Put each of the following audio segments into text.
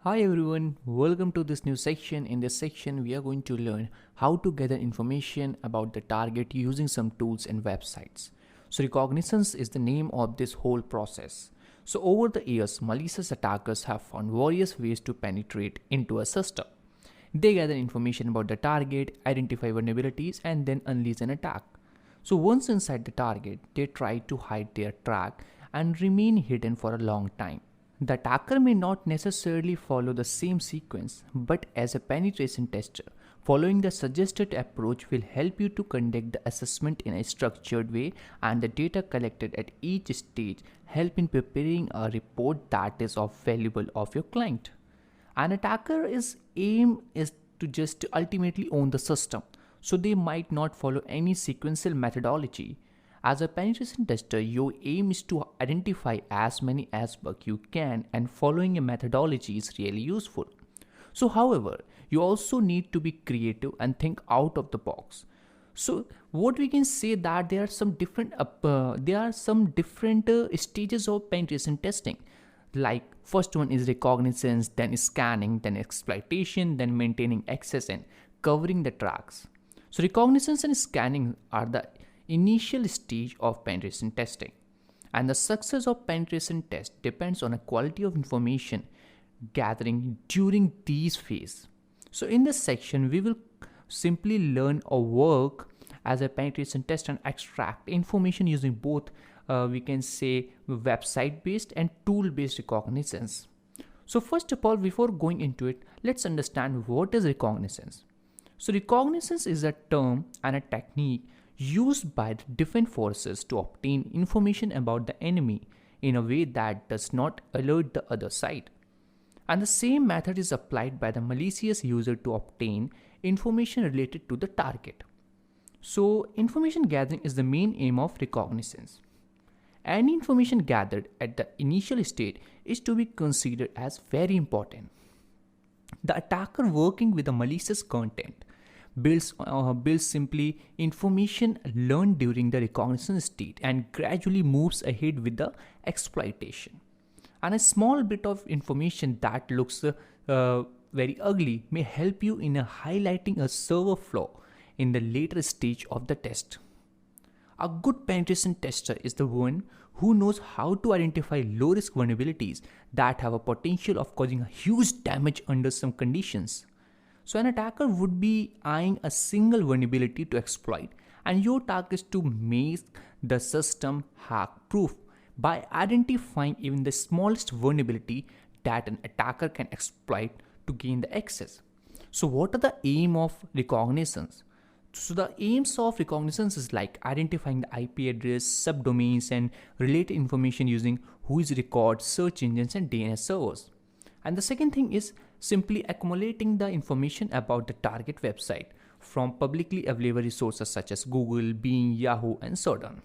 Hi everyone, welcome to this new section. In this section, we are going to learn how to gather information about the target using some tools and websites. So reconnaissance is the name of this whole process. So over the years, malicious attackers have found various ways to penetrate into a system. They gather information about the target, identify vulnerabilities, and then unleash an attack. So once inside the target, they try to hide their track and remain hidden for a long time. The attacker may not necessarily follow the same sequence, but as a penetration tester, following the suggested approach will help you to conduct the assessment in a structured way, and the data collected at each stage help in preparing a report that is of valuable of your client. An attacker's aim is to just ultimately own the system, so they might not follow any sequential methodology. As a penetration tester, your aim is to identify as many as bugs you can, and following a methodology is really useful. So, however, you also need to be creative and think out of the box. So, what we can say that there are some different stages of penetration testing. Like first one is reconnaissance, then scanning, then exploitation, then maintaining access and covering the tracks. So reconnaissance and scanning are the initial stage of penetration testing, and the success of penetration test depends on the quality of information gathering during these phases. So in this section we will simply learn or work as a penetration test and extract information using both we can say website based and tool based reconnaissance. So first of all, before going into it, let's understand what is reconnaissance. So reconnaissance is a term and a technique used by the defense forces to obtain information about the enemy in a way that does not alert the other side. And the same method is applied by the malicious user to obtain information related to the target. So information gathering is the main aim of reconnaissance. Any information gathered at the initial state is to be considered as very important. The attacker working with the malicious content builds simply information learned during the reconnaissance state and gradually moves ahead with the exploitation. And a small bit of information that looks very ugly may help you in highlighting a server flaw in the later stage of the test. A good penetration tester is the one who knows how to identify low risk vulnerabilities that have a potential of causing a huge damage under some conditions. So an attacker would be eyeing a single vulnerability to exploit, and your task is to make the system hack proof by identifying even the smallest vulnerability that an attacker can exploit to gain the access. So what are the aim of reconnaissance? So the aims of reconnaissance is like identifying the IP address, subdomains, and related information using whois records, search engines, and DNS servers. And the second thing is simply accumulating the information about the target website from publicly available resources such as Google, Bing, Yahoo, and so on.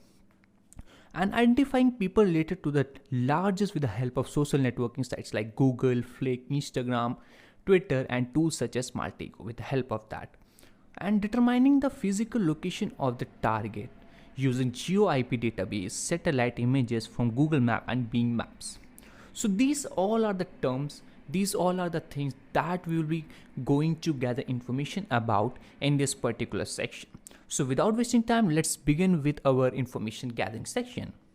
And identifying people related to the largest with the help of social networking sites like Google, Flick, Instagram, Twitter, and tools such as Maltego with the help of that. And determining the physical location of the target using geo-IP database, satellite images from Google Map and Bing Maps. So these all are the terms, these all are the things that we will be going to gather information about in this particular section. So without wasting time, let's begin with our information gathering section.